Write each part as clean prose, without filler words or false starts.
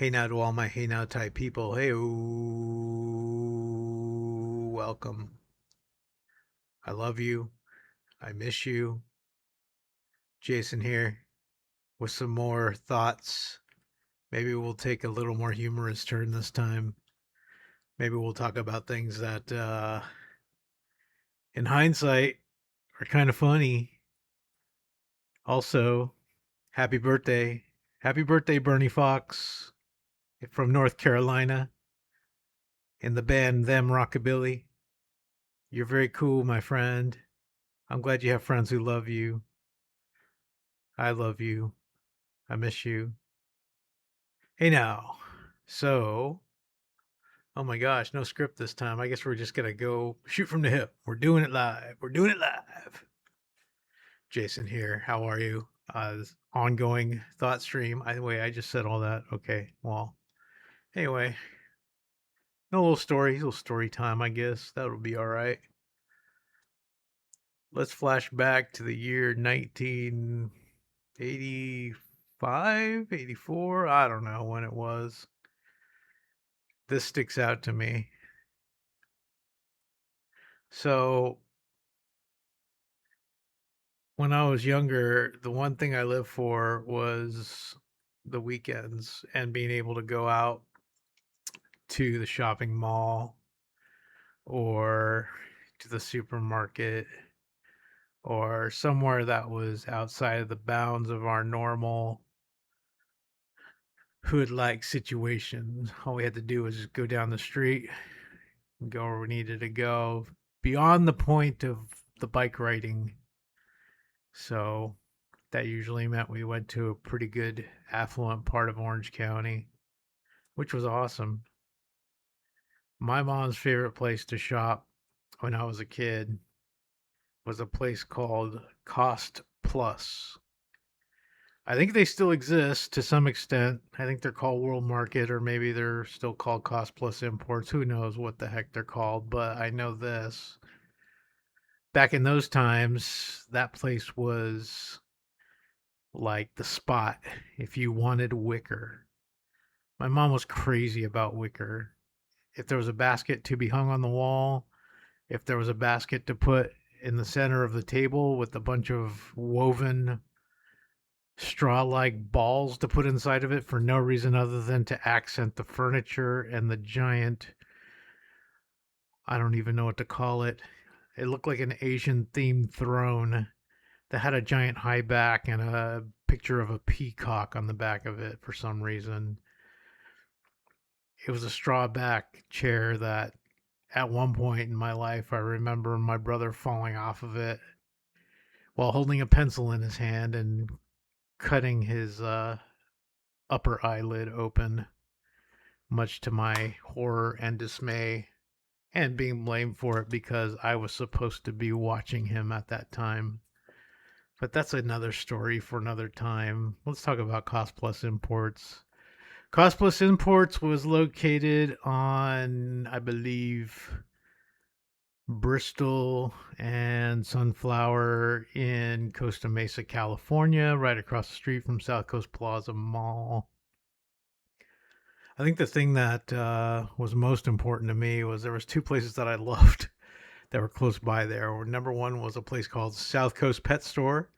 Hey now to all my hey now type people. Hey, welcome. I love you. I miss you. Jason here with some more thoughts. Maybe we'll take a little more humorous turn this time. Maybe we'll talk about things that, in hindsight, are kind of funny. Also, happy birthday. Happy birthday, Bernie Fox from North Carolina in the band Them Rockabilly. You're very cool, my friend. I'm glad you have friends who love you. I love you. I miss you. Hey now. So, oh my gosh, no script this time. I guess we're just going to go shoot from the hip. We're doing it live. We're doing it live. Jason here. How are you? This ongoing thought stream. I just said all that. Okay. Well, anyway, no little story time, I guess. That'll be all right. Let's flash back to the year 1985, 84. I don't know when it was. This sticks out to me. So, when I was younger, the one thing I lived for was the weekends and being able to go out to the shopping mall or to the supermarket or somewhere that was outside of the bounds of our normal hood like situation. All we had to do was just go down the street, go where we needed to go, beyond the point of the bike riding. So that usually meant we went to a pretty good affluent part of Orange County, which was awesome. My mom's favorite place to shop when I was a kid was a place called Cost Plus. I think they still exist to some extent. I think they're called World Market, or maybe they're still called Cost Plus Imports. Who knows what the heck they're called, but I know this. Back in those times, that place was like the spot if you wanted wicker. My mom was crazy about wicker. If there was a basket to be hung on the wall, if there was a basket to put in the center of the table with a bunch of woven straw like balls to put inside of it for no reason other than to accent the furniture and the giant, I don't even know what to call it. It looked like an Asian themed throne that had a giant high back and a picture of a peacock on the back of it for some reason. It was a straw back chair that at one point in my life I remember my brother falling off of it while holding a pencil in his hand and cutting his upper eyelid open, much to my horror and dismay, and being blamed for it because I was supposed to be watching him at that time. But that's another story for another time. Let's talk about Cost Plus Imports. Cost Plus Imports was located on, I believe, Bristol and Sunflower in Costa Mesa, California, right across the street from South Coast Plaza Mall. I think the thing that was most important to me was there was two places that I loved that were close by there. Number one was a place called South Coast Pet Store.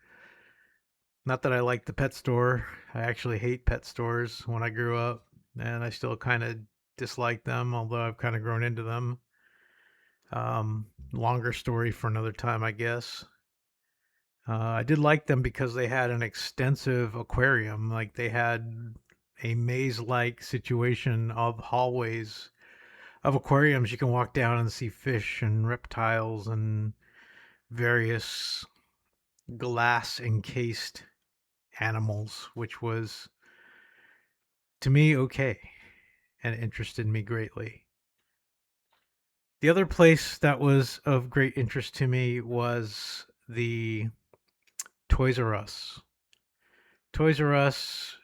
Not that I like the pet store. I actually hate pet stores when I grew up, and I still kind of dislike them, although I've kind of grown into them. Longer story for another time, I guess. I did like them because they had an extensive aquarium. Like they had a maze like situation of hallways of aquariums. You can walk down and see fish and reptiles and various glass encased animals, which was to me okay and interested me greatly. The other place that was of great interest to me was the Toys R Us. Toys R Us,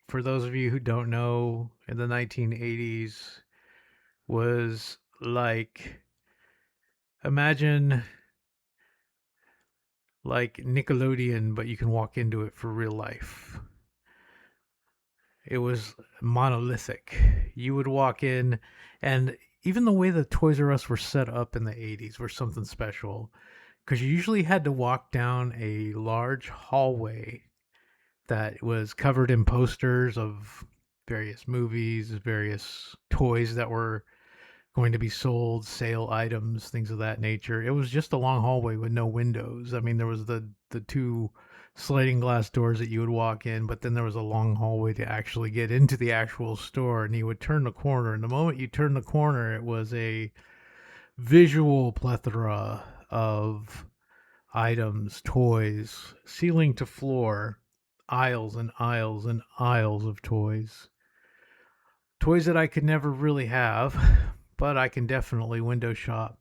for those of you who don't know, in the 1980s was like, imagine like Nickelodeon, but you can walk into it for real life. It was monolithic. You would walk in, and even the way the Toys R Us were set up in the 80s were something special because you usually had to walk down a large hallway that was covered in posters of various movies, various toys that were going to be sold, sale items, things of that nature. It was just a long hallway with no windows. I mean, there was the two sliding glass doors that you would walk in, but then there was a long hallway to actually get into the actual store, and you would turn the corner. And the moment you turned the corner, it was a visual plethora of items, toys, ceiling to floor, aisles and aisles and aisles of toys. Toys that I could never really have, but I can definitely window shop.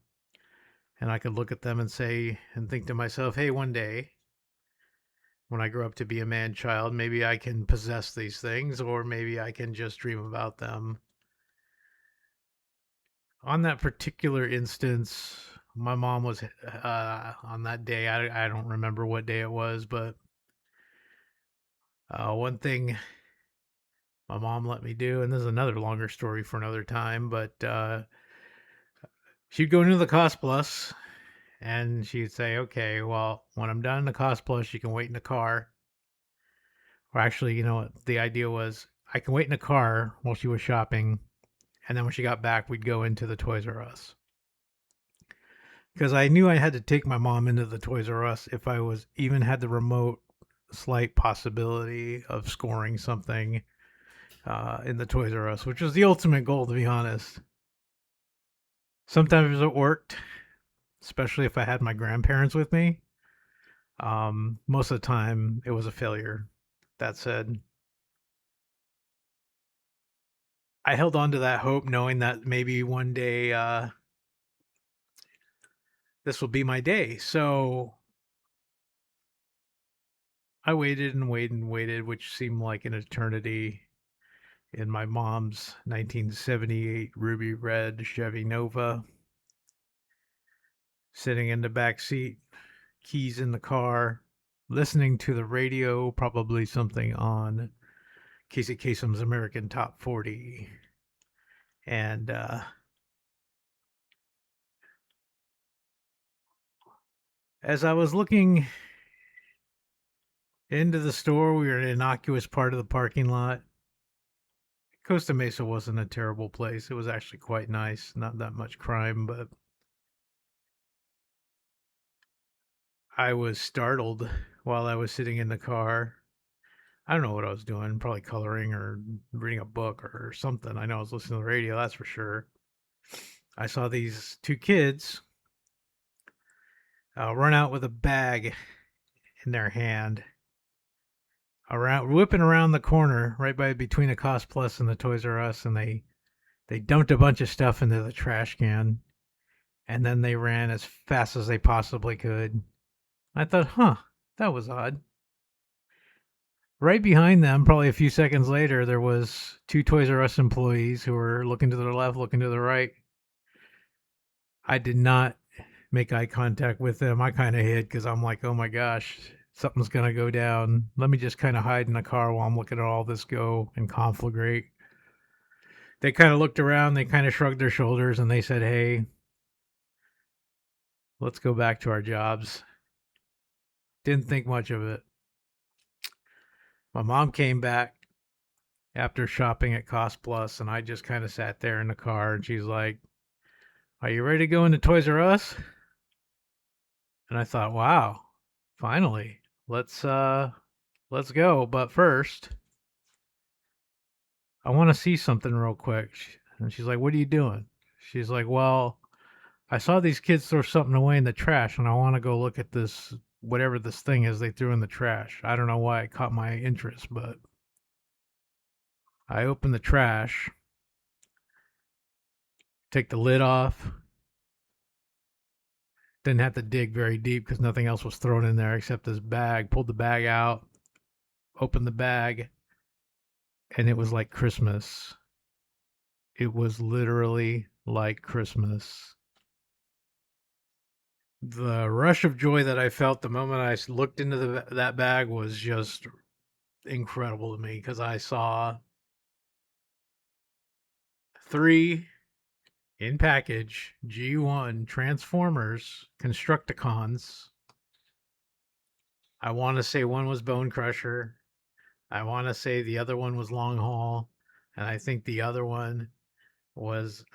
And I could look at them and say, and think to myself, hey, one day when I grow up to be a man child, maybe I can possess these things, or maybe I can just dream about them. On that particular instance, my mom was on that day. I don't remember what day it was, but one thing my mom let me do, and this is another longer story for another time, but she'd go into the Cost Plus and she'd say, okay, well, when I'm done in the Cost Plus, you can wait in the car. Or actually, you know what? The idea was I can wait in the car while she was shopping. And then when she got back, we'd go into the Toys R Us. Because I knew I had to take my mom into the Toys R Us if I was even had the remote slight possibility of scoring something in the Toys R Us, which was the ultimate goal, to be honest. Sometimes it worked, especially if I had my grandparents with me. Most of the time, it was a failure. That said, I held on to that hope, knowing that maybe one day this will be my day. So I waited and waited and waited, which seemed like an eternity in my mom's 1978 ruby red Chevy Nova, sitting in the back seat, keys in the car, listening to the radio, probably something on Casey Kasem's American Top 40. And as I was looking into the store, we were in an innocuous part of the parking lot. Costa Mesa wasn't a terrible place. It was actually quite nice. Not that much crime, but I was startled while I was sitting in the car. I don't know what I was doing, probably coloring or reading a book or something. I know I was listening to the radio, that's for sure. I saw these two kids run out with a bag in their hand, around whipping around the corner right by between the Cost Plus and the Toys R Us, and they dumped a bunch of stuff into the trash can, and then they ran as fast as they possibly could. I thought, huh, that was odd. Right behind them, probably a few seconds later, there was two Toys R Us employees who were looking to the left, looking to the right. I did not make eye contact with them. I kind of hid because I'm like, oh my gosh, something's gonna go down. Let me just kind of hide in the car while I'm looking at all this go and conflagrate. They kind of looked around, they kind of shrugged their shoulders, and they said, hey, let's go back to our jobs. Didn't think much of it. My mom came back after shopping at Cost Plus, and I just kind of sat there in the car, and she's like, are you ready to go into Toys R Us? And I thought, wow, finally, let's go. But first, I want to see something real quick. And she's like, what are you doing? She's like, well, I saw these kids throw something away in the trash, and I want to go look at this, whatever this thing is they threw in the trash. I don't know why it caught my interest, but I opened the trash, take the lid off. Didn't have to dig very deep because nothing else was thrown in there except this bag. Pulled the bag out, opened the bag, and it was like Christmas. It was literally like Christmas. The rush of joy that I felt the moment I looked into that bag was just incredible to me because I saw 3 in package G1 Transformers Constructicons. I want to say one was Bone Crusher. I want to say the other one was Long Haul, and I think the other one was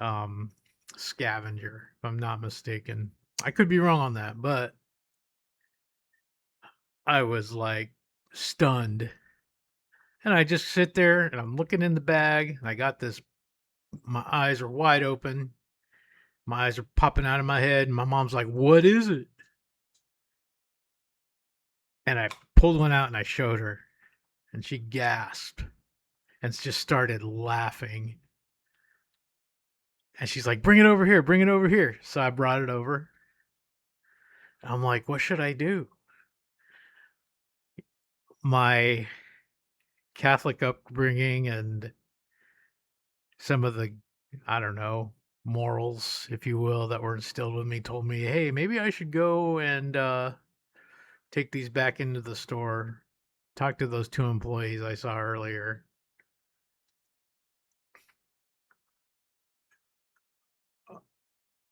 Scavenger, if I'm not mistaken. I could be wrong on that, but I was like stunned. And I just sit there and I'm looking in the bag, and I got this, my eyes are wide open. My eyes are popping out of my head, and my mom's like, "What is it?" And I pulled one out and I showed her, and she gasped and just started laughing. And she's like, "Bring it over here, bring it over here." So I brought it over. I'm like, "What should I do?" My Catholic upbringing and some of the, I don't know, morals, if you will, that were instilled with me told me, "Hey, maybe I should go and take these back into the store. Talk to those 2 employees I saw earlier."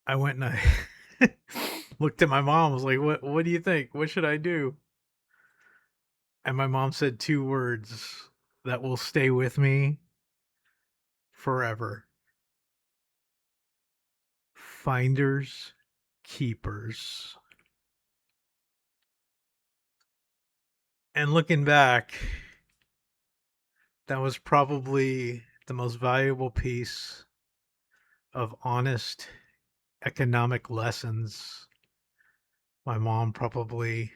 I went and I looked at my mom. I was like, "What do you think? What should I do?" And my mom said 2 words that will stay with me forever: finders, keepers. And looking back, that was probably the most valuable piece of honest economic lessons my mom probably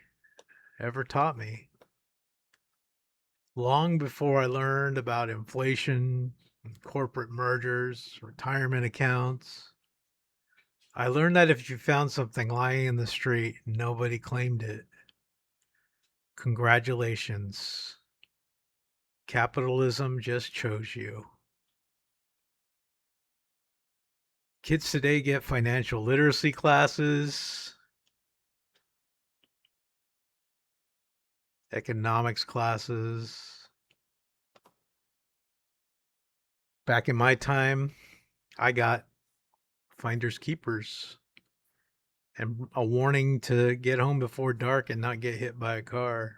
ever taught me. Long before I learned about inflation, corporate mergers, retirement accounts, I learned that if you found something lying in the street and nobody claimed it, congratulations. Capitalism just chose you. Kids today get financial literacy classes, economics classes. Back in my time, I got finders keepers and a warning to get home before dark and not get hit by a car.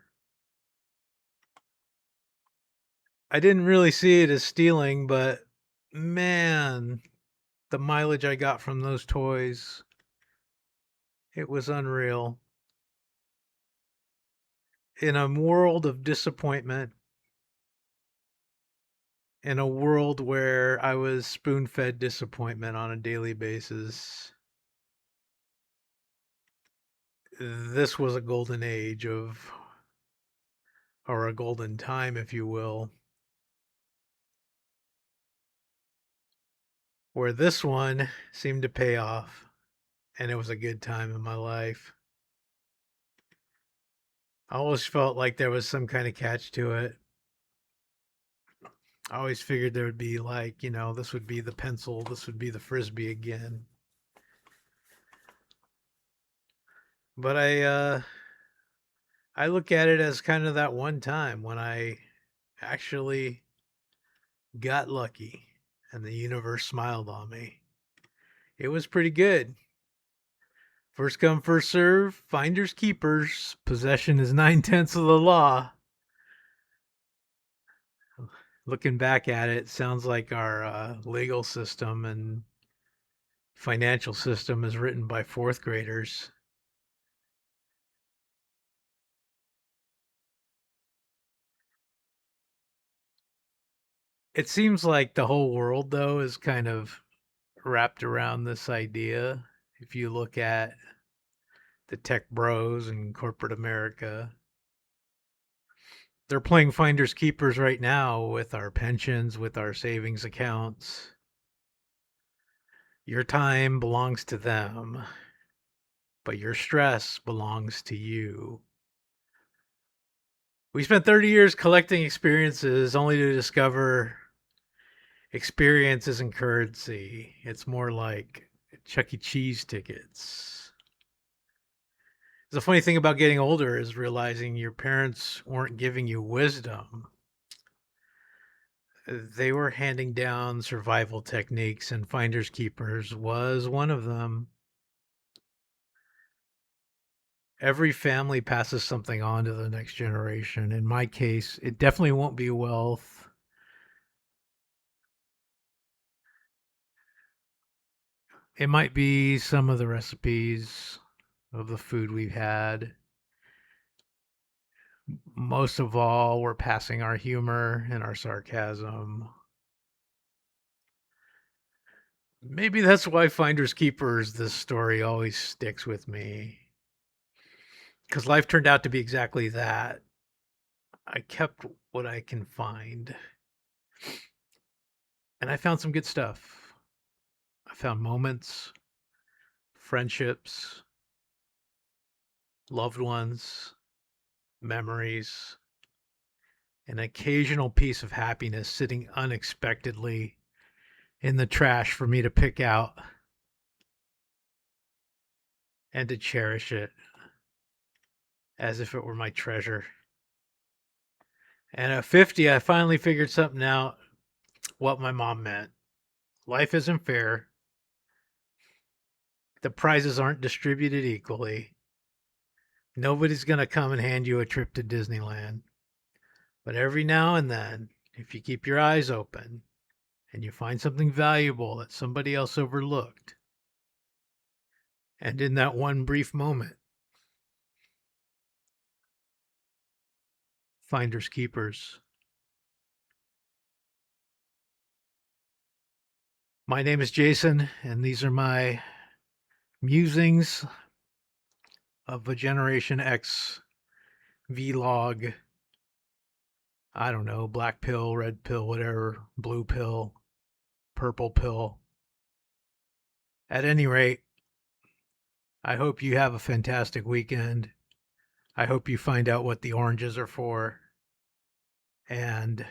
I didn't really see it as stealing, but man, the mileage I got from those toys, it was unreal. In a world of disappointment, in a world where I was spoon fed disappointment on a daily basis, this was a golden age of, or a golden time, if you will, where this one seemed to pay off, and it was a good time in my life. I always felt like there was some kind of catch to it. I always figured there would be, like, this would be the pencil, this would be the frisbee again. But I look at it as kind of that one time when I actually got lucky and the universe smiled on me. It was pretty good. First come, first serve, finders keepers. Possession is 9/10 of the law. Looking back at it, sounds like our legal system and financial system is written by fourth graders. It seems like the whole world, though, is kind of wrapped around this idea. If you look at the tech bros and corporate America, they're playing finders keepers right now with our pensions, with our savings accounts. Your time belongs to them, but your stress belongs to you. We spent 30 years collecting experiences only to discover experience isn't currency. It's more like Chuck E. Cheese tickets. The funny thing about getting older is realizing your parents weren't giving you wisdom. They were handing down survival techniques, and finders keepers was one of them. Every family passes something on to the next generation. In my case, it definitely won't be wealth. It might be some of the recipes of the food we've had. Most of all, we're passing our humor and our sarcasm. Maybe that's why Finders Keepers, this story always sticks with me. Because life turned out to be exactly that. I kept what I can find. And I found some good stuff. I found moments, friendships, loved ones, memories, an occasional piece of happiness sitting unexpectedly in the trash for me to pick out and to cherish it as if it were my treasure. And at 50, I finally figured something out what my mom meant. Life isn't fair. The prizes aren't distributed equally. Nobody's going to come and hand you a trip to Disneyland. But every now and then, if you keep your eyes open and you find something valuable that somebody else overlooked, and in that one brief moment, finders keepers. My name is Jason, and these are my musings of a Generation X vlog. I don't know, black pill, red pill, whatever, blue pill, purple pill. At any rate, I hope you have a fantastic weekend. I hope you find out what the oranges are for. And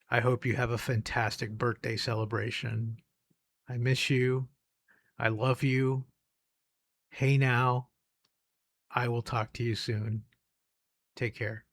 I hope you have a fantastic birthday celebration. I miss you. I love you. Hey now. I will talk to you soon. Take care.